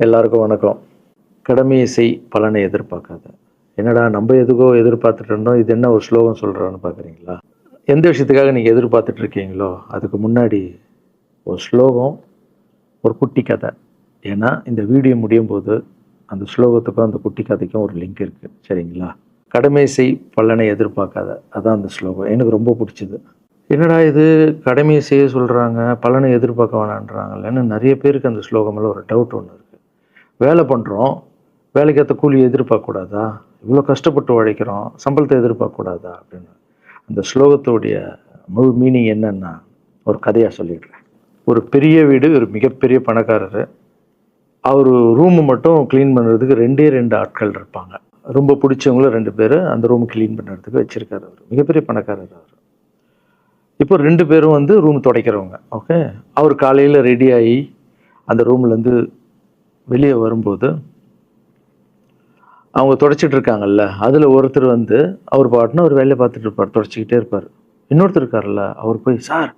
எல்லாருக்கும் வணக்கம். கடமையை செய் பலனை எதிர்பார்க்காத. என்னடா நம்ம எதுக்கோ எதிர்பார்த்துட்டு இருந்தோம், இது என்ன ஒரு ஸ்லோகம் சொல்கிறான்னு பார்க்குறீங்களா? எந்த விஷயத்துக்காக நீங்கள் எதிர்பார்த்துட்டு இருக்கீங்களோ அதுக்கு முன்னாடி ஒரு ஸ்லோகம், ஒரு குட்டி கதை. ஏன்னா இந்த வீடியோ முடியும் போது அந்த ஸ்லோகத்துக்கும் அந்த குட்டி கதைக்கும் ஒரு லிங்க் இருக்குது, சரிங்களா? கடமை செய் பலனை எதிர்பார்க்காத, அதான் அந்த ஸ்லோகம். எனக்கு ரொம்ப பிடிச்சிது. என்னடா இது, கடமையை செய்ய சொல்கிறாங்க, பலனை எதிர்பார்க்க வேணான்றாங்கல்லன்னு நிறைய பேருக்கு அந்த ஸ்லோகமில் ஒரு டவுட் ஒன்று இருக்குது. வேலை பண்ணுறோம், வேலைக்கேற்ற கூலி எதிர்பார்க்கக்கூடாதா? இவ்வளோ கஷ்டப்பட்டு உழைக்கிறோம், சம்பளத்தை எதிர்பார்க்கக்கூடாதா அப்படின்னு. அந்த ஸ்லோகத்துடைய முழு மீனிங் என்னன்னா ஒரு கதையாக சொல்லிடுறேன். ஒரு பெரிய வீடு, ஒரு மிகப்பெரிய பணக்காரர். அவர் ரூமு மட்டும் க்ளீன் பண்ணுறதுக்கு ரெண்டு ஆட்கள் இருப்பாங்க. ரொம்ப பிடிச்சவங்களும் 2 பேர் அந்த ரூம் க்ளீன் பண்ணுறதுக்கு வச்சுருக்காரு. அவர் மிகப்பெரிய பணக்காரர். அவர் இப்போ 2 பேரும் வந்து ரூம் துடைக்கிறவங்க. ஓகே, அவர் காலையில் ரெடி ஆகி அந்த ரூம்லேருந்து வெளியே வரும்போது அவங்க துடைச்சிட்டு இருக்காங்கல்ல, அதில் ஒருத்தர் வந்து அவர் பாட்டுன்னு ஒரு வேலையை பார்த்துட்டு இருப்பார், துடைச்சிக்கிட்டே இருப்பார். இன்னொருத்தர் இருக்கார்ல, அவர் போய், சார்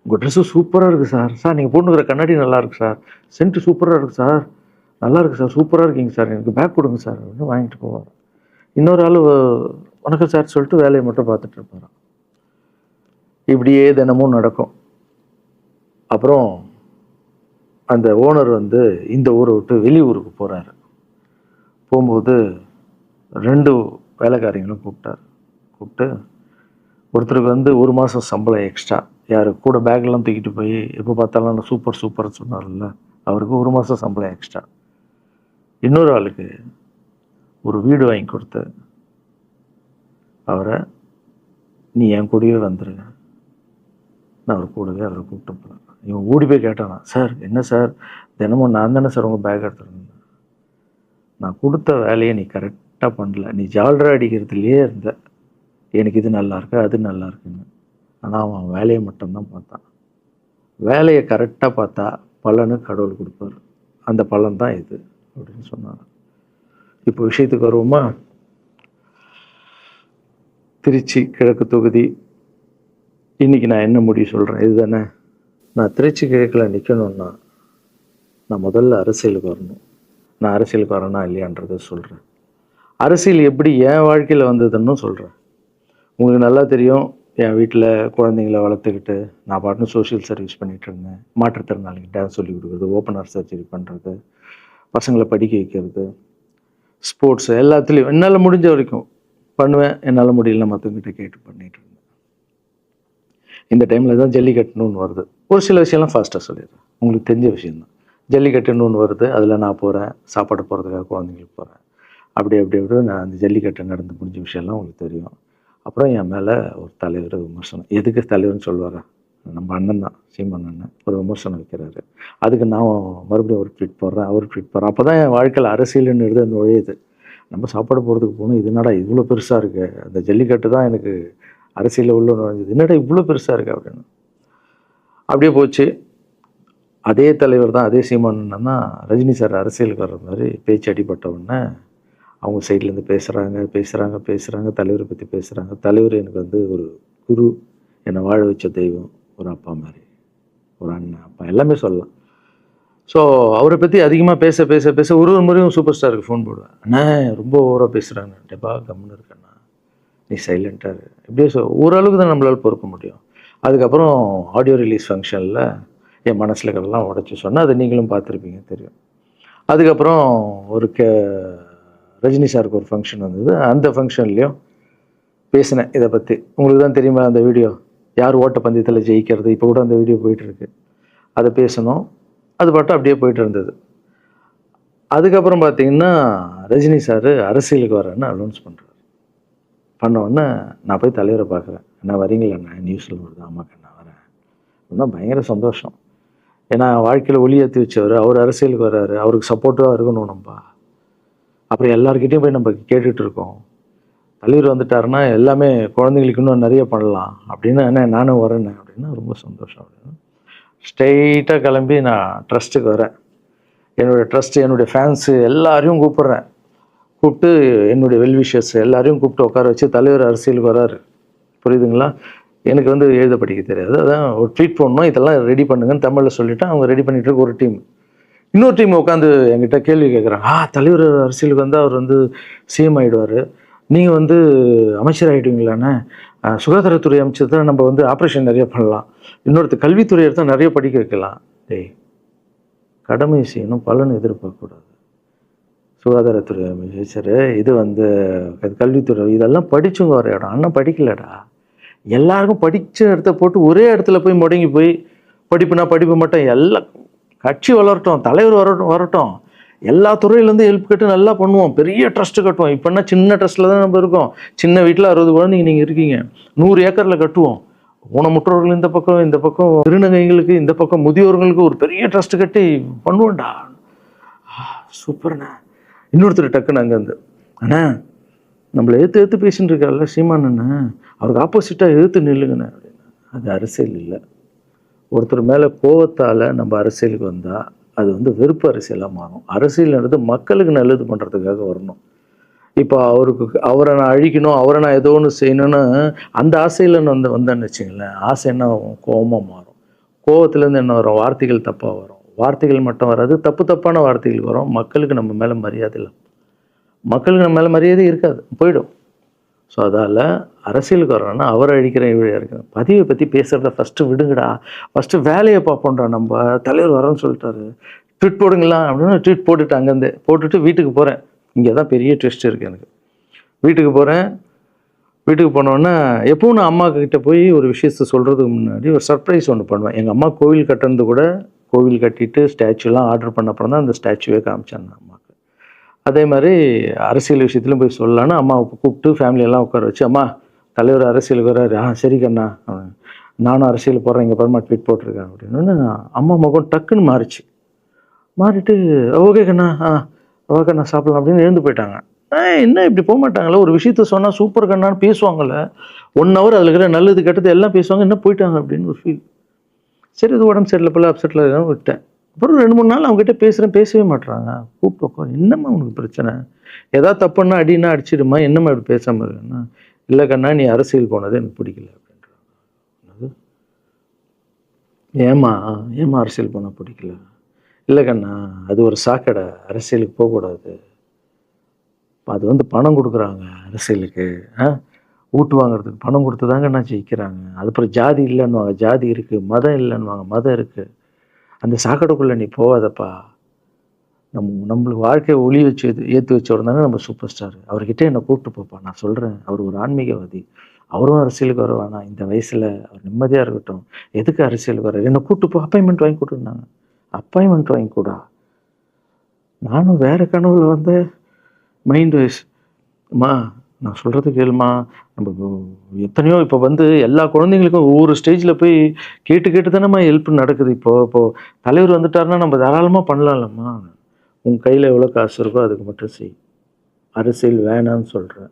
உங்கள் ட்ரெஸ்ஸு சூப்பராக இருக்குது சார், சார் நீங்கள் போட்டுக்கிற கண்ணாடி நல்லா இருக்குது சார், சென்ட்டு சூப்பராக இருக்குது சார், நல்லா இருக்குது சார், சூப்பராக இருக்கீங்க சார், எனக்கு பேக் கொடுங்க சார் அப்படின்னு வாங்கிட்டு போவார். இன்னொரு ஆள் வணக்கம் சார் சொல்லிட்டு வேலையை மட்டும் பார்த்துட்டு இருப்பார். இப்படியே தினமும் நடக்கும். அப்புறம் அந்த ஓனர் வந்து இந்த ஊரை விட்டு வெளியூருக்கு போகிறாரு. போகும்போது 2 வேலைக்காரங்களும் கூப்பிட்டு ஒருத்தருக்கு வந்து 1 மாதம் சம்பளம் எக்ஸ்ட்ரா, யார் கூட பேக்லாம் தூக்கிட்டு போய் எப்போ பார்த்தாலும் நான் சூப்பர்னு சொன்னார்ல, அவருக்கு 1 மாதம் சம்பளம் எக்ஸ்ட்ரா. இன்னொரு ஆளுக்கு ஒரு வீடு வாங்கி கொடுத்து அவரை, நீ என் கூடவே வந்துருங்க, நான் அவர் கூடவே அவரை கூப்பிட்டு போகிறேன். இவன் ஓடி போய் கேட்டானா, சார் என்ன சார் தினமும் நான் தானே சார் உங்கள் பேக் எடுத்துருந்தேன், நான் கொடுத்த வேலையை நீ கரெக்டாக பண்ணல, நீ ஜால்ரா அடிக்கிறதுலையே இருந்த, எனக்கு இது நல்லா இருக்கு அது நல்லா இருக்குன்னு. ஆனால் அவன் வேலையை மட்டும்தான் பார்த்தான். வேலையை கரெக்டாக பார்த்தா பலனு கடவுள் கொடுப்பார், அந்த பலன் தான் இது அப்படின்னு சொன்னாங்க. இப்போ விஷயத்துக்கு வருவோமா? திருச்சி கிழக்கு தொகுதி. இன்றைக்கி நான் என்ன முடிவு சொல்கிறேன் இதுதானே. நான் திருச்சி கிழக்கில் நிற்கணுன்னா நான் முதல்ல அரசியலுக்கு வரணும். நான் அரசியலுக்கு வரேனா இல்லையான்றதை சொல்கிறேன். அரசியல் எப்படி என் வாழ்க்கையில் வந்ததுன்னு சொல்கிறேன். உங்களுக்கு நல்லா தெரியும், என் வீட்டில் குழந்தைங்கள வளர்த்துக்கிட்டு நான் பாட்டுன்னு சோஷியல் சர்வீஸ் பண்ணிகிட்டு இருந்தேன். மாற்றுத்திறனாளிக்கு டான்ஸ் சொல்லி கொடுக்குறது, ஓப்பனர் சர்ஜரி பண்ணுறது, பசங்களை படிக்க வைக்கிறது, ஸ்போர்ட்ஸு, எல்லாத்துலேயும் என்னால் முடிஞ்ச வரைக்கும் பண்ணுவேன். என்னால் முடியல மற்றவங்கிட்ட கேட்டு பண்ணிகிட்டு இருந்தேன். இந்த டைமில் தான் ஜல்லிக்கட்டுன்னு ஒன்று வருது. ஒரு சில விஷயம்லாம் ஃபாஸ்ட்டாக சொல்லிடுறேன், உங்களுக்கு தெரிஞ்ச விஷயந்தான். ஜல்லிக்கட்டுன்னு ஒன்று வருது, அதில் நான் போகிறேன், சாப்பாடு போகிறதுக்காக குழந்தைங்களுக்கு போகிறேன். அப்படி நான் அந்த ஜல்லிக்கட்டு நடந்து முடிஞ்ச விஷயம்லாம் உங்களுக்கு தெரியும். அப்புறம் என் மேலே ஒரு தலைவர் விமர்சனம், எதுக்கு தலைவர்னு சொல்லுவாரா, நம்ம அண்ணன் தான், சீமான் அண்ணன் ஒரு விமர்சனம் வைக்கிறாரு. அதுக்கு நான் மறுபடியும் ஒரு ட்வீட் போடுறேன், அவர் ட்வீட் போடுறேன். அப்போ தான் என் வாழ்க்கையில் அரசியல்னு அந்த நுழையுது. நம்ம சாப்பாடு போகிறதுக்கு போகணும், இது என்னடா இவ்வளோ பெருசாக இருக்குது, அந்த ஜல்லிக்கட்டு தான் எனக்கு அரசியலில் உள்ள நுழைஞ்சது, என்னடா இவ்வளோ பெருசாக இருக்குது அப்படின்னு. அப்படியே போச்சு. அதே தலைவர் தான், அதே சீமான் தான் ரஜினி சார் அரசியலுக்கு வர்ற மாதிரி பேச்சு அடிபட்ட உடனே அவங்க சைட்லேருந்து பேசுகிறாங்க, தலைவரை பற்றி பேசுகிறாங்க. தலைவர் எனக்கு வந்து ஒரு குரு, என்னை வாழ வச்ச தெய்வம், ஒரு அப்பா மாதிரி, ஒரு அண்ணன், அப்பா எல்லாமே சொல்லலாம். ஸோ அவரை பற்றி அதிகமாக பேச ஒரு முறையும் சூப்பர் ஸ்டாருக்கு ஃபோன் போடுவேன், அண்ணா ரொம்ப ஓவராக பேசுகிறாங்க, டெபா கம்முன்னு இருக்கண்ணா, நீ சைலண்ட்டாக இப்படியே ஓரளவுக்கு தான் நம்மளால் பொறுக்க முடியும். அதுக்கப்புறம் ஆடியோ ரிலீஸ் ஃபங்க்ஷனில் என் மனசில் கடலாம் உடச்சி சொன்னேன், அதை நீங்களும் பார்த்துருப்பீங்க, தெரியும். அதுக்கப்புறம் ஒரு ரஜினி சாருக்கு ஒரு ஃபங்க்ஷன் வந்தது, அந்த ஃபங்க்ஷன்லேயும் பேசினேன் இதை பற்றி. உங்களுக்கு தான் தெரியுமா அந்த வீடியோ, யார் ஓட்டப்பந்தயத்தில் ஜெயிக்கிறது, இப்போ கூட அந்த வீடியோ போயிட்டுருக்கு. அதை பேசணும், அது பாட்டு அப்படியே போயிட்டு இருந்தது. அதுக்கப்புறம் பார்த்தீங்கன்னா ரஜினி சார் அரசியலுக்கு வரேன்னு அனௌன்ஸ் பண்ணோடனே நான் போய் தலைவரை பார்க்குறேன், என்ன வரீங்களா, நியூஸில் வருது, ஆமாக்கா நான் வரேன். இன்னும் பயங்கர சந்தோஷம். ஏன்னா வாழ்க்கையில் ஒளி ஏற்றி வச்சவர், அவர் அரசியலுக்கு வர்றாரு, அவருக்கு சப்போர்ட்டிவாக இருக்கணும் நம்ம. அப்புறம் எல்லாருக்கிட்டையும் போய் நம்ம கேட்டுட்டு இருக்கோம், தலைவர் வந்துட்டாருன்னா எல்லாமே குழந்தைங்களுக்கு இன்னும் நிறைய பண்ணலாம் அப்படின்னு, என்ன நானும் வரேன்னு அப்படின்னா ரொம்ப சந்தோஷம் அப்படின்னு ஸ்ட்ரெயிட்டாக கிளம்பி நான் ட்ரஸ்ட்டுக்கு வரேன். என்னுடைய ட்ரஸ்ட்டு, என்னுடைய ஃபேன்ஸு எல்லாரையும் கூப்பிட்டு என்னுடைய வெல்விஷர்ஸ் எல்லாரையும் கூப்பிட்டு உட்கார வச்சு, தலைவர் அரசியலுக்கு வராரு, புரியுதுங்களா? எனக்கு வந்து எழுத படிக்க தெரியாது, அதான் ஒரு ட்வீட் பண்ணணும், இதெல்லாம் ரெடி பண்ணுங்கன்னு தமிழில் சொல்லிவிட்டு அவங்க ரெடி பண்ணிட்டு இருக்க ஒரு டீம். இன்னொரு டீம் உட்காந்து என்கிட்ட கேள்வி கேட்குறாங்க, தலைவர் அரசியலுக்கு வந்து அவர் வந்து சிஎம் ஆகிடுவார், நீங்கள் வந்து அமைச்சர் ஆகிடுவீங்களாண்ணே, சுகாதாரத்துறை அமைச்சர் தான் நம்ம வந்து ஆப்ரேஷன் நிறைய பண்ணலாம், இன்னொருத்தர் கல்வித்துறை எடுத்தால் நிறைய படிக்க வைக்கலாம். டேய், கடமை செய்யணும், பலன் எதிர்பார்க்கக்கூடாது. சுகாதாரத்துறை அமைச்சர், இது வந்து கல்வித்துறை, இதெல்லாம் படிச்சுங்க வர இடம். அண்ணன் படிக்கலடா. எல்லாருக்கும் படித்த இடத்த போட்டு ஒரே இடத்துல போய் முடங்கி போய் படிப்புனா படிப்பு மட்டும், எல்லாம் கட்சி வளரட்டும், தலைவர் வரட்டும், எல்லா துறையிலேருந்து ஹெல்ப் கேட்டு நல்லா பண்ணுவோம், பெரிய ட்ரஸ்ட்டு கட்டுவோம். இப்போன்னா சின்ன ட்ரஸ்ட்டில் தான் நம்ம இருக்கோம். சின்ன வீட்டில் 60 குழந்தைங்க நீங்கள் இருக்கீங்க, 100 ஏக்கரில் கட்டுவோம். ஊனமுற்றோர்கள் இந்த பக்கம் திருநங்கைகளுக்கு இந்த பக்கம் முதியோர்களுக்கு ஒரு பெரிய ட்ரஸ்ட் கட்டி பண்ணுவோம்டா. சூப்பர்ண்ணா. இன்னொருத்தர் டக்குன்னு அங்கேருந்து, அண்ணா நம்மளை ஏற்று பேசின்னு இருக்கார்ல சீமான் அண்ணா, அவருக்கு ஆப்போசிட்டாக எதிர்த்து நில்லுங்கண்ணே அப்படின்னா. அது அரசியல் இல்லை. ஒருத்தர் மேலே கோவத்தால் நம்ம அரசியலுக்கு வந்தால் அது வந்து வெறுப்பு அரசியலாக மாறும். அரசியல்ன்றது மக்களுக்கு நல்லது பண்ணுறதுக்காக வரணும். இப்போ அவரை நான் அழிக்கணும், அவரை நான் ஏதோ ஒன்று செய்யணும்னு அந்த ஆசையில் வந்தேன்னு வச்சுங்களேன், ஆசை என்ன ஆகும், கோபமாக மாறும். கோபத்துலேருந்து என்ன வரும், வார்த்தைகள் தப்பாக வரும். வார்த்தைகள் மட்டும் வராது, தப்பான வார்த்தைகள் வரும். மக்களுக்கு நம்ம மேலே மரியாதை இல்லை, மக்களுக்கு நம்ம மேலே மரியாதை இருக்காது, போயிடும். ஸோ அதால் அரசியலுக்கு வரணும்னா அவரை அழிக்கிற இவழியாக இருக்குது. பதிவை பற்றி பேசுகிறத ஃபஸ்ட்டு விடுங்கடா, ஃபஸ்ட்டு வேலையை பார்ப்போம்டா. நம்ம தலைவர் வரேன்னு சொல்லிட்டாரு, ட்வீட் போடுங்களா அப்படின்னு ட்வீட் போட்டுட்டு அங்கேருந்து போட்டுட்டு வீட்டுக்கு போகிறேன். இங்கே தான் பெரிய ட்விஸ்ட் இருக்குது எனக்கு. வீட்டுக்கு போகிறேன். வீட்டுக்கு போனோன்னா எப்பவும் நான் அம்மா கிட்டே போய் ஒரு விஷயத்த சொல்கிறதுக்கு முன்னாடி ஒரு சர்ப்ரைஸ் ஒன்று பண்ணுவேன். எங்கள் அம்மா கோவில் கட்டுறது கூட, கோவில் கட்டிட்டு ஸ்டாச்சுலாம் ஆர்டர் பண்ண அப்புறம் தான் அந்த ஸ்டாச்சுவே காமிச்சாங்க அம்மாவுக்கு. அதே மாதிரி அரசியல் விஷயத்துலையும் போய் சொல்லலான்னு அம்மாவை கூப்பிட்டு ஃபேமிலியெல்லாம் உட்கார வச்சு, அம்மா தலைவர் அரசியலுக்கு வர்றாரு, சரி கண்ணா, நானும் அரசியல் போடுறேன், இங்கே பரமா ட்வீட் போட்டிருக்கேன் அப்படின்னு. அம்மா முகம் டக்குன்னு மாறிட்டு ஓகே கண்ணா, ஓகே கண்ணா சாப்பிடலாம் அப்படின்னு எழுந்து போயிட்டாங்க. என்ன இப்படி போக மாட்டாங்களே, ஒரு விஷயத்த சொன்னால் சூப்பர் கண்ணான்னு பேசுவாங்கள்ல, 1 hour அதில் இருக்கிற நல்லது கெட்டது எல்லாம் பேசுவாங்க, என்ன போயிட்டாங்க அப்படின்னு ஒரு ஃபீல். சரி, இது உடம்பு சரியில்லை போல, அப்செட்டில் இருக்கான்னு விட்டேன். அப்புறம் 2-3 நாள் அவங்ககிட்ட பேசவே மாட்டுறாங்க. கூப்பிட்டு உட்காரு, என்னம்மா உனக்கு பிரச்சனை, ஏதாவது தப்புன்னா அடின்னா அடிச்சிடுமா, என்னம்மா இப்படி பேசாமல் இருக்குன்னா, இல்லை கண்ணா நீ அரசியல் போனது எனக்கு பிடிக்கல அப்படின்றாங்க. ஏமா அரசியல் போனால் பிடிக்கல? இல்லை கண்ணா, அது ஒரு சாக்கடை, அரசியலுக்கு போகக்கூடாது, அது வந்து பணம் கொடுக்குறாங்க அரசியலுக்கு, ஊட்டு வாங்குறதுக்கு பணம் கொடுத்து தாங்க நான் ஜெயிக்கிறாங்க. அதுக்கப்புறம் ஜாதி இல்லைன்னுவாங்க, ஜாதி இருக்குது, மதம் இல்லைன்னுவாங்க, மதம் இருக்குது, அந்த சாக்கடைக்குள்ளே நீ போகாதப்பா. நம்மளுக்கு வாழ்க்கையை ஒளி வச்சு ஏற்றி வச்சவர் தாங்க நம்ம சூப்பர் ஸ்டார், அவர்கிட்ட என்னை கூப்பிட்டு போப்பா, நான் சொல்கிறேன், அவர் ஒரு ஆன்மீகவாதி, அவரும் அரசியலுக்கு வர வேணாம், இந்த வயசில் அவர் நிம்மதியாக இருக்கட்டும், எதுக்கு அரசியலுக்கு வர, என்னை கூப்பிட்டு போ, அப்பாயின்மெண்ட் வாங்கி கொடுத்துருந்தாங்க. அப்பாயின்மெண்ட் வாங்கி கூட நானும் வேறு கனவுல வந்து மைண்ட் வைஸ், அம்மா நான் சொல்கிறது கேளுமா, நம்ம எத்தனையோ இப்போ வந்து எல்லா குழந்தைங்களுக்கும் ஒவ்வொரு ஸ்டேஜில் போய் கேட்டு தானேம்மா ஹெல்ப் நடக்குது. இப்போது தலைவர் வந்துட்டாருன்னா நம்ம தாராளமாக பண்ணலாம்லம்மா, உன் கையில் எவ்வளோ காசு இருக்கோ அதுக்கு மட்டும் செய், அரசியல் வேணான்னு சொல்கிறேன்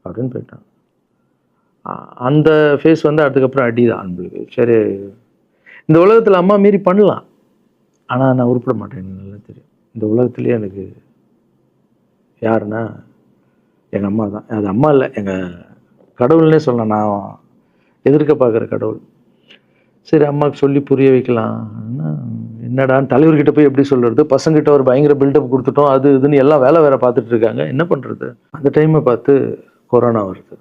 அப்படின்னு போயிட்டான். அந்த ஃபேஸ் வந்து அதுக்கப்புறம் அடிதான் நம்மளுக்கு. சரி, இந்த உலகத்தில் அம்மா மீறி பண்ணலாம், ஆனால் நான் உருப்பிட மாட்டேன், எனக்கு நல்லா தெரியும். இந்த உலகத்துலேயே எனக்கு யாருன்னா எங்கள் அம்மா தான். அது அம்மா இல்லை, எங்கள் கடவுள்னே சொல்லலாம், நான் எதிர்க்க பார்க்குற கடவுள். சரி, அம்மாவுக்கு சொல்லி புரிய வைக்கலாம், என்னடான்னு தலைவர்கிட்ட போய் எப்படி சொல்கிறது, பசங்கிட்ட ஒரு பயங்கர பில்டப் கொடுத்துட்டோம், அது இதுன்னு எல்லாம் வேலை பார்த்துட்டு இருக்காங்க, என்ன பண்ணுறது. அந்த டைமை பார்த்து கொரோனா வருது,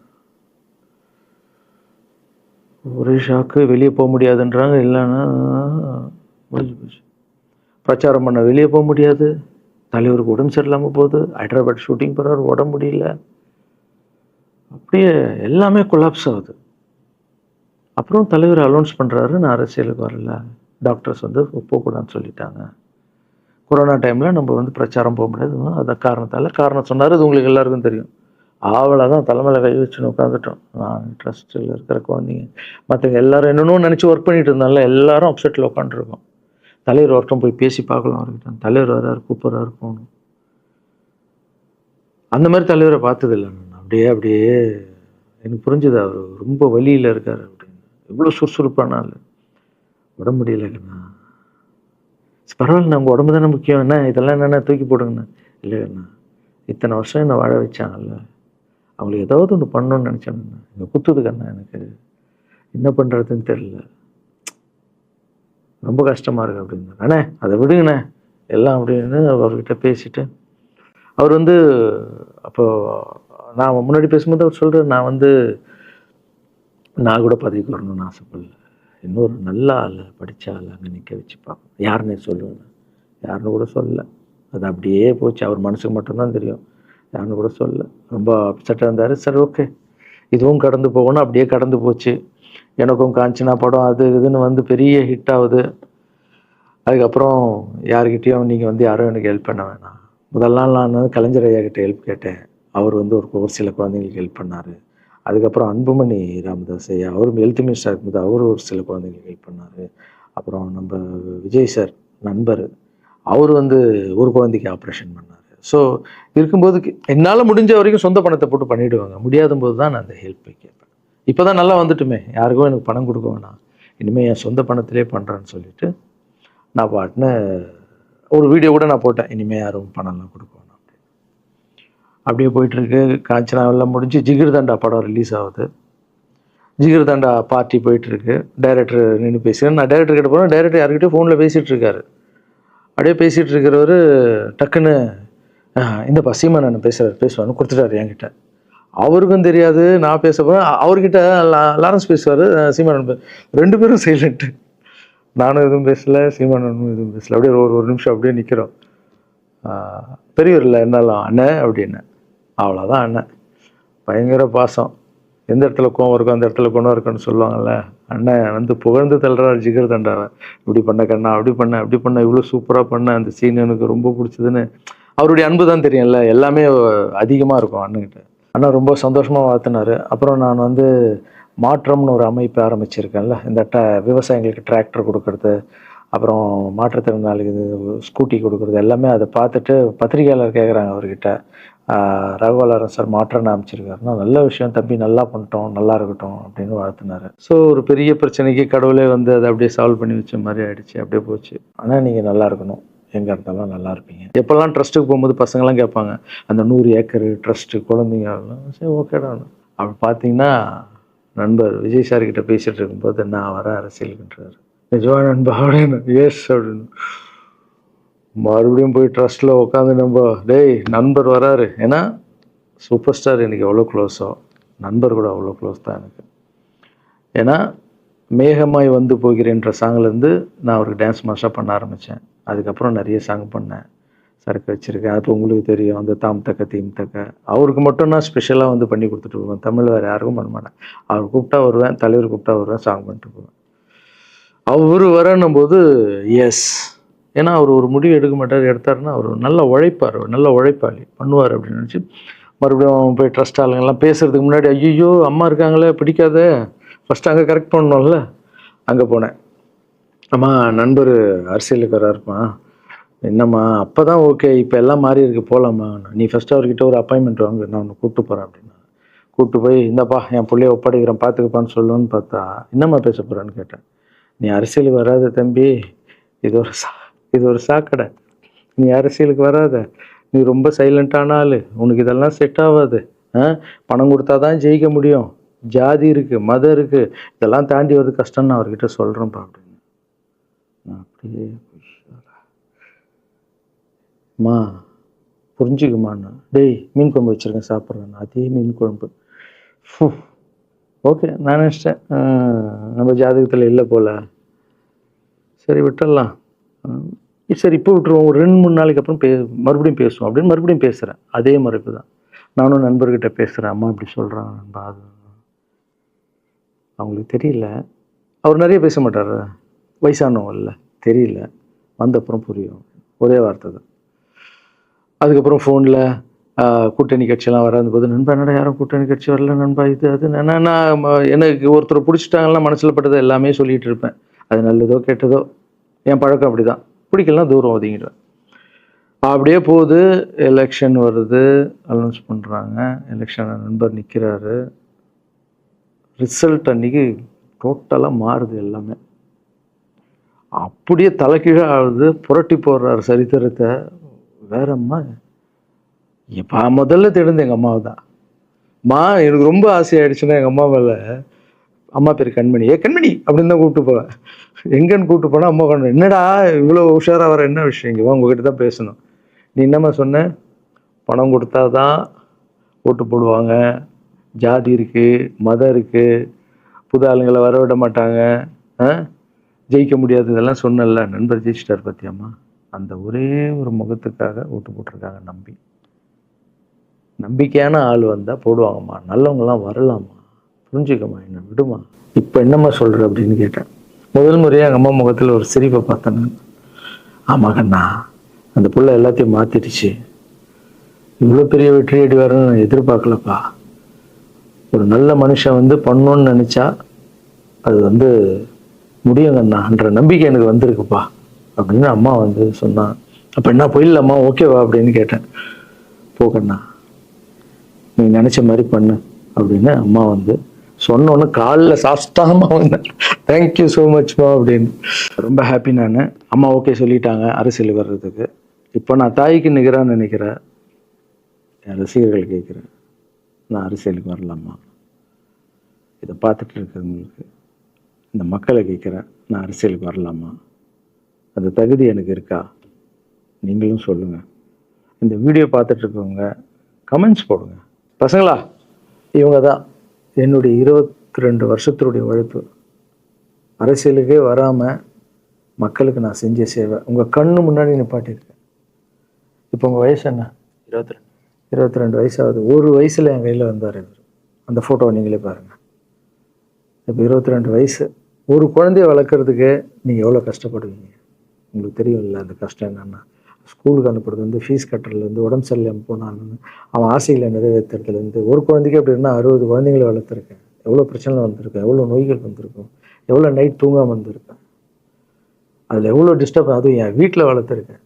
ஒரே ஷாக்கு, வெளியே போக முடியாதுன்றாங்க, இல்லைன்னா முடிஞ்சு போச்சு. பிரச்சாரம் பண்ண வெளியே போக முடியாது, தலைவருக்கு உடம்பு சரியில்லாமல் போகுது, ஹைதராபாத் ஷூட்டிங் போகிறார், உடம்பு முடியல, அப்படியே எல்லாமே கொலாப்ஸ் ஆகுது. அப்புறம் தலைவர் அலௌன்ஸ் பண்ணுறாரு, நான் அரசியலுக்கு வரல, டாக்டர்ஸ் வந்து போகக்கூடாதுன்னு சொல்லிட்டாங்க, கொரோனா டைமில் நம்ம வந்து பிரச்சாரம் போக முடியாது, அதை காரணம் சொன்னார், அது உங்களுக்கு எல்லாருக்கும் தெரியும். ஆவலை தான் தலைமையில் கை வச்சுன்னு உட்காந்துட்டோம். நான் ட்ரஸ்ட்டில் இருக்கிற குழந்தைங்க மற்றவங்க எல்லோரும் என்னென்னோ நினச்சி ஒர்க் பண்ணிட்டு இருந்தால எல்லாரும் அப்செட்டில் உட்காந்துருக்கோம். தலைவர் ஒருத்தம் போய் பேசி பார்க்கலாம் அவர்கிட்ட, தலைவர் வர்றாரு, கூப்பிட்றாரு, போகணும். அந்த மாதிரி தலைவரை பார்த்ததில்லை நான். அப்படியே எனக்கு புரிஞ்சுது, அவர் ரொம்ப வலியில் இருக்கார் அப்படின்னு. எவ்வளோ சுறுசுறுப்பானால உடம்பு முடியலைங்கண்ணா. பரவாயில்ல, உங்கள் உடம்பு தானே முக்கியம், என்ன இதெல்லாம் என்னென்ன தூக்கி போடுங்கண்ணா. இல்லைங்கண்ணா, இத்தனை வருஷம் என்னை வாழ வச்சாங்கல்ல, அவங்களுக்கு ஏதாவது ஒன்று பண்ணணும்னு நினச்சேங்கண்ணா, இங்கே குத்துதுக்கண்ணா, எனக்கு என்ன பண்ணுறதுன்னு தெரியல, ரொம்ப கஷ்டமாக இருக்குது அப்படின்னா. அண்ணே அதை விடுங்கண்ணே, எல்லாம் அப்படின்னு அவர்கிட்ட பேசிட்டு அவர் வந்து அப்போ நான் முன்னாடி பேசும்போது அவர் சொல்கிறார், நான் கூட பதவிக்கு வரணும்னு ஆசைப்படல, இன்னொரு நல்ல ஆளை படித்த ஆளை அங்கே நிற்க வச்சு பார்ப்போம். யாருன்னே சொல்லுவேன், யாருன்னு கூட சொல்லலை. அது அப்படியே போச்சு. அவர் மனசுக்கு மட்டும்தான் தெரியும், யாருன்னு கூட சொல்லலை. ரொம்ப அப்செட்டாக இருந்தார். சரி ஓகே, இதுவும் கடந்து போகணும். அப்படியே கடந்து போச்சு. எனக்கும் காஞ்சனா படம் அது இதுன்னு பெரிய ஹிட் ஆகுது. அதுக்கப்புறம் யாருக்கிட்டேயும் நீங்கள் யாரும் எனக்கு ஹெல்ப் பண்ண வேணாம். முதல் நாள் நான் கலைஞர் ஐயா கிட்ட ஹெல்ப் கேட்டேன். அவர் ஒரு சில குழந்தைங்களுக்கு ஹெல்ப் பண்ணார். அதுக்கப்புறம் அன்புமணி ராமதாஸ் ஐயா, அவரும் ஹெல்த் மினிஸ்டர் இருக்கும்போது அவர் ஒரு சில குழந்தைங்களுக்கு ஹெல்ப் பண்ணார். அப்புறம் நம்ம விஜய் சார் நண்பர், அவர் ஒரு குழந்தைக்கு ஆப்ரேஷன் பண்ணார். ஸோ இருக்கும்போது என்னால் முடிஞ்ச வரைக்கும் சொந்த பணத்தை போட்டு பண்ணிவிடுவாங்க. முடியாத போது தான் நான் அந்த ஹெல்ப்பை கேட்பேன். இப்போ தான் நல்லா வந்துட்டுமே, யாருக்கும் எனக்கு பணம் கொடுக்க வேணாம், இனிமேல் என் சொந்த பணத்திலே பண்ணுறேன்னு சொல்லிட்டு நான் பாட்டுன்னு ஒரு வீடியோ கூட நான் போட்டேன், இனிமேல் யாரும் பணம்லாம் கொடுக்க வேணாம் அப்படின்னு. அப்படியே போயிட்டுருக்கு. காஞ்சனா எல்லாம் முடிஞ்சு ஜிகிர் தண்டா படம் ரிலீஸ் ஆகுது. ஜிகிர் தண்டா பார்ட்டி போயிட்டுருக்கு. டைரக்டர் நின்று பேசுகிறேன். நான் டைரக்டர் கிட்ட போகிறேன். டைரக்டர் யார்கிட்டயோ ஃபோனில் பேசிகிட்டு இருக்காரு. அப்படியே பேசிகிட்டு இருக்கிறவர் டக்குன்னு இந்தப்பா சீமானன் பேசுவான்னு கொடுத்துட்டாரு என்கிட்ட. அவருக்கும் தெரியாது நான் பேச போகிறேன். அவர்கிட்ட லாரன்ஸ் பேசுவார், சீமானன் ரெண்டு பேரும் சைலண்ட்டு. நானும் எதுவும் பேசலை, சீமானனும் எதுவும் பேசலை. அப்படியே ஒரு நிமிஷம் அப்படியே நிற்கிறோம். பெரியவர் இல்லை என்னாலும் அண்ணன் அப்படின்னு. அவ்வளோதான் அண்ணன். பயங்கர பாசம். எந்த இடத்துல கோவம் இருக்கும் அந்த இடத்துல குணம் இருக்குன்னு சொல்லுவாங்கள்ல. அண்ணன் புகழ்ந்து தள்ளுறாரு ஜிகர் தண்டாவை. இப்படி பண்ண கண்ணா, அப்படி பண்ண இவ்வளோ சூப்பராக பண்ண, அந்த சீன் எனக்கு ரொம்ப பிடிச்சதுன்னு. அவருடைய அன்பு தான் தெரியும்ல, எல்லாமே அதிகமாக இருக்கும் அண்ணன்கிட்ட. அண்ணா ரொம்ப சந்தோஷமாக வாழ்த்தினார். அப்புறம் நான் மாற்றம்னு ஒரு அமைப்பு ஆரம்பிச்சிருக்கேன்ல, இந்த விவசாயிகளுக்கு டிராக்டர் கொடுக்கறது, அப்புறம் மாற்றுத்திறனாளிக்கு ஸ்கூட்டி கொடுக்குறது, எல்லாமே அதை பார்த்துட்டு பத்திரிகையாளர் கேட்குறாங்க அவர்கிட்ட, ரகுவலரன் சார் மாற்றம்னு அமைச்சிருக்காருன்னா, நல்ல விஷயம் தம்பி, நல்லா பண்ணிட்டோம், நல்லா இருக்கட்டும் அப்படின்னு வாழ்த்தினார். ஸோ ஒரு பெரிய பிரச்சனைக்கு கடவுளே அதை அப்படியே சால்வ் பண்ணி வச்ச மாதிரி ஆயிடுச்சு. அப்படியே போச்சு. ஆனால் நீங்கள் நல்லா இருக்கணும், எங்கே இருந்தாலும் நல்லா இருப்பீங்க. எப்போல்லாம் ட்ரஸ்ட்டுக்கு போகும்போது பசங்களாம் கேட்பாங்க, அந்த 100 ஏக்கர் ட்ரஸ்ட்டு குழந்தைங்க, சரி ஓகேடா. அப்படி பார்த்தீங்கன்னா நண்பர் விஜய் சார்கிட்ட பேசிகிட்டு இருக்கும்போது நான் வர அரசியலுக்குன்றார். நிஜமா நண்பா அப்படின்னு. எஸ் அப்படின்னு. மறுபடியும் போய் ட்ரஸ்ட்டில் உட்காந்து டேய் நண்பர் வராரு. ஏன்னா சூப்பர் ஸ்டார் எனக்கு எவ்வளோ க்ளோஸோ, நண்பர் கூட அவ்வளோ க்ளோஸ் தான் எனக்கு. ஏன்னா மேகமாய் போகிறேன்ற சாங்லேருந்து நான் அவருக்கு டான்ஸ் மாஸ்டராக பண்ண ஆரம்பித்தேன். அதுக்கப்புறம் நிறைய சாங் பண்ணேன், சரக்கு வச்சுருக்கேன். அப்போ உங்களுக்கு தெரியும், அந்த தாம் தக்க தீம் தக்க அவருக்கு மட்டும் நான் ஸ்பெஷலாக பண்ணி கொடுத்துட்டு போவேன். தமிழ் வேறு யாருக்கும் பண்ண மாட்டேன். அவர் கூப்பிட்டா வருவேன், தலைவர் கூப்பிட்டா வருவேன், சாங் பண்ணிட்டு போவேன். அவர் வரணும் போது எஸ், ஏன்னா அவர் ஒரு முடிவு எடுக்க மாட்டார், எடுத்தாருன்னா அவர் நல்ல உழைப்பார், நல்ல உழைப்பாளி, பண்ணுவார் அப்படின்னு நினச்சி மறுபடியும் போய் ட்ரஸ்ட் ஆளுங்கெல்லாம் பேசுகிறதுக்கு முன்னாடி ஐயோ அம்மா இருக்காங்களே பிடிக்காத, ஃபஸ்ட்டு அங்கே கரெக்ட் பண்ணணும்ல. அங்கே போனேன். அம்மா நண்பர் அரசியலுக்கு வராருப்பா. என்னம்மா அப்போ தான் ஓகே, இப்போ எல்லாம் மாறி இருக்கு, போகலாமா, நீ ஃபஸ்ட்டு அவர்கிட்ட ஒரு அப்பாயின்மெண்ட் வாங்க, நான் உன்னை கூப்பிட்டு போகிறேன் அப்படின்னா. கூப்பிட்டு போய் இந்தப்பா என் பிள்ளைய ஒப்படைக்கிறேன் பார்த்துக்கப்பான்னு சொல்லுன்னு பார்த்தா, என்னம்மா பேச போகிறான்னு கேட்டேன். நீ அரசியலுக்கு வராத தம்பி, இது ஒரு சாக்கடை, நீ அரசியலுக்கு வராத, நீ ரொம்ப சைலண்டான ஆள், உனக்கு இதெல்லாம் செட் ஆகாது, பணம் கொடுத்தா தான் ஜெயிக்க முடியும், ஜாதி இருக்குது, மதம் இருக்குது, இதெல்லாம் தாண்டி வருது கஷ்டம்னு நான் அவர்கிட்ட சொல்கிறேன்ப்பா அப்படின்னு. நான் அப்படியே மா புரிஞ்சுக்குமாண்ணா, டேய் மீன் குழம்பு வச்சுருக்கேன் சாப்பிட்றேன், அதே மீன் குழம்பு. ஓகே நான் நினச்சிட்டேன் நம்ம ஜாதகத்தில் இல்லை போல், சரி விட்டுடலாம், சரி இப்போ விட்டுருவோம், ஒரு 2-3 நாளைக்கு அப்புறம் மறுபடியும் பேசுவோம் அப்படின்னு மறுபடியும் பேசுகிறேன். அதே மறுப்பு தான். நானும் நண்பர்கிட்ட பேசுகிறேன், அம்மா இப்படி சொல்கிறாங்க நண்பா, அது அவங்களுக்கு தெரியல, அவர் நிறைய பேச மாட்டார், வயசானவங்க இல்லை, தெரியல, வந்தப்புறம் புரியும், ஒரே வார்த்தை தான். அதுக்கப்புறம் ஃபோனில் கூட்டணி கட்சியெல்லாம் வராது நண்பா, என்னடா யாரும் கூட்டணி கட்சி வரல நண்பா, இது அது நான் எனக்கு ஒருத்தரை பிடிச்சிட்டாங்கன்னா மனசில் பட்டதை எல்லாமே சொல்லிகிட்டு இருப்பேன். அது நல்லதோ கெட்டதோ, என் பழக்கம் அப்படி தான், பிடிக்கலாம் தூரம் ஒதுங்கிடுவேன். அப்படியே போகுது. எலெக்ஷன் வருது, அனௌன்ஸ் பண்ணுறாங்க, எலெக்ஷனில் நண்பர் நிற்கிறாரு. ரிசல்ட் அன்றைக்கி டோட்டலாக மாறுது எல்லாமே, அப்படியே தலைக்கீழாக ஆகுது, புரட்டி போடுறாரு சரித்திரத்தை. வேற அம்மா எப்போ முதல்ல தெரிந்து எங்கள் அம்மாவை தான். எனக்கு ரொம்ப ஆசையாயிடுச்சுன்னா எங்கள் அம்மா மேலே அம்மா பேர் கண்மணி. கண்மணி அப்படின்னு தான் கூப்பிட்டு போவேன். எங்கன்னு கூப்பிட்டு போனால் அம்மா கொண்டு என்னடா இவ்வளோ உஷாராக வர என்ன விஷயம், இங்கே வா உங்ககிட்ட தான் பேசணும். நீ என்னம்மா சொன்ன, பணம் கொடுத்தா தான் ஓட்டு போடுவாங்க, ஜாதி இருக்குது, மதம் இருக்குது, புது ஆளுங்களை வர விட மாட்டாங்க, ஜெயிக்க முடியாது, இதெல்லாம் சொன்னல. நண்பர் ஜெயிச்சிட்டார் பார்த்தியாம்மா. அந்த ஒரே ஒரு முகத்துக்காக ஓட்டு போட்டிருக்காங்க. நம்பிக்கையான ஆள் வந்தால் போடுவாங்கம்மா, நல்லவங்களாம் வரலாமா, புரிஞ்சுக்கம்மா, என்ன விடுமா. இப்போ என்னம்மா சொல்கிற அப்படின்னு கேட்டேன். முதல் முறையாக எங்கள் அம்மா முகத்தில் ஒரு சிரிப்பை பார்த்தேன் நான். ஆமாம் கண்ணா, அந்த புள்ள எல்லாத்தையும் மாற்றிடுச்சு, இவ்வளோ பெரிய வெற்றி அடி வரணும்னு நான் எதிர்பார்க்கலப்பா. ஒரு நல்ல மனுஷன் வந்து பண்ணணும்னு நினச்சா அது முடியுங்கண்ணான்ற நம்பிக்கை எனக்கு வந்திருக்குப்பா அப்படின்னு அம்மா சொன்னான். அப்போ என்ன போயிடலாமா, ஓகேவா அப்படின்னு கேட்டேன். போகண்ணா, நீ நினச்ச மாதிரி பண்ணு அப்படின்னு அம்மா சொன்னோன்னு காலில் சாஸ்தாகமாக வந்தேன். தேங்க்யூ ஸோ மச்மா அப்படின்னு. ரொம்ப ஹாப்பி நான். அம்மா ஓகே சொல்லிட்டாங்க அரசியல் வர்றதுக்கு. இப்போ நான் தாய்க்கு நிகரான்னு நினைக்கிறேன். என் ரசிகர்கள் கேட்குறேன், நான் அரசியலுக்கு வரலாமா? இதை பார்த்துட்டு இருக்கிறவங்களுக்கு, இந்த மக்களை கேட்குறேன், நான் அரசியலுக்கு வரலாமா? அந்த தகுதி எனக்கு இருக்கா? நீங்களும் சொல்லுங்கள். இந்த வீடியோ பார்த்துட்டு இருக்கவங்க கமெண்ட்ஸ் போடுங்க. பசங்களா, இவங்க தான் என்னுடைய 22 வருஷத்தினுடைய உழைப்பு. அரசியலுக்கே வராமல் மக்களுக்கு நான் செஞ்ச சேவை உங்கள் கண்ணு முன்னாடி நிப்பாட்டியிருக்கேன். இப்போ உங்கள் வயசு என்ன? 22 வயசாகுது. ஒரு வயசில் என் கையில் வந்தார் இவர். அந்த ஃபோட்டோவை நீங்களே பாருங்கள். இப்போ 22 வயசு. ஒரு குழந்தைய வளர்க்குறதுக்கு நீங்கள் எவ்வளோ கஷ்டப்படுவீங்க உங்களுக்கு தெரியும்ல. அந்த கஷ்டம் என்னென்னா, ஸ்கூலுக்கு அனுப்புறது ஃபீஸ் கட்டுறதுலேருந்து, உடம்பு சரியில்லாமல் போனான்னு அவன் ஆசைகளை நிறைவேற்றுறதுலேருந்து, ஒரு குழந்தைக்கு அப்படி இருந்தால் 60 குழந்தைங்களை வளர்த்துருக்கேன். எவ்வளோ பிரச்சனை வந்திருக்கேன், எவ்வளோ நோய்கள் வந்திருக்கும், எவ்வளோ நைட் தூங்காமல் வந்திருக்கேன், அதில் எவ்வளோ டிஸ்டர்ப், அதுவும் என் வீட்டில் வளர்த்துருக்கேன்.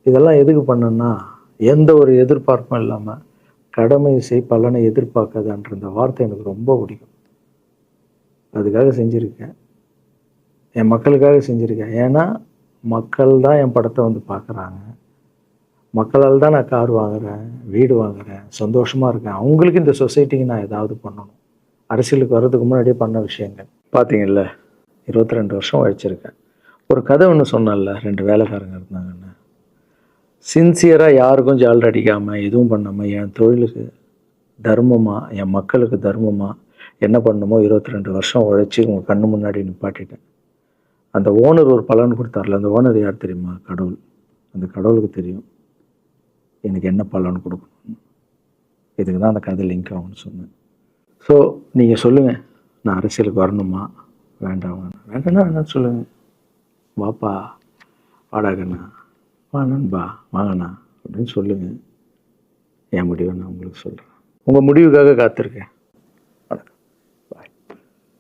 இதெல்லாம் எதுக்கு பண்ணேன்னா, எந்த ஒரு எதிர்பார்ப்பும் இல்லாமல் கடமை செய் பலனை எதிர்பார்க்காதான்ற இந்த வார்த்தை எனக்கு ரொம்ப பிடிக்கும். அதுக்காக செஞ்சுருக்கேன், என் மக்களுக்காக செஞ்சுருக்கேன். ஏன்னா மக்கள் தான் என் படத்தை பார்க்குறாங்க. மக்களால் தான் நான் கார் வாங்குகிறேன், வீடு வாங்குகிறேன், சந்தோஷமாக இருக்கேன். அவங்களுக்கு இந்த சொசைட்டிக்கு நான் ஏதாவது பண்ணணும். அரசியலுக்கு வர்றதுக்கு முன்னாடியே பண்ண விஷயங்கள் பார்த்தீங்கல்ல. 22 வருஷம் உழைச்சிருக்கேன். ஒரு கதை ஒன்று சொன்னேன்ல, 2 வேலைக்காரங்க இருந்தாங்கன்னு. சின்சியராக யாருக்கும் ஜால்ரை அடிக்காமல் எதுவும் பண்ணாமல் என் தொழிலுக்கு தர்மமாக, என் மக்களுக்கு தர்மமாக என்ன பண்ணணுமோ 22 வருஷம் உழைச்சி உங்கள் கண்ணு முன்னாடி நிப்பாட்டிட்டேன். அந்த ஓனர் ஒரு பலன் கொடுத்தார்ல, அந்த ஓனர் யார் தெரியுமா? கடவுள். அந்த கடவுளுக்கு தெரியும் எனக்கு என்ன பலன் கொடுக்கணும். இதுக்கு தான் அந்த கதை லிங்க் ஆகும்னு சொன்னேன். ஸோ நீங்கள் சொல்லுங்கள், நான் அரசியலுக்கு வரணுமா வேண்டாம்? வேண்டாம்னா வேணான்னு சொல்லுங்கள். வாப்பா, வாடாகண்ணா, வா நண்பா, வாங்கண்ணா அப்படின்னு சொல்லுங்கள். என் முடிவை நான் உங்களுக்கு சொல்கிறேன். உங்கள் முடிவுக்காக காத்திருக்கேன்.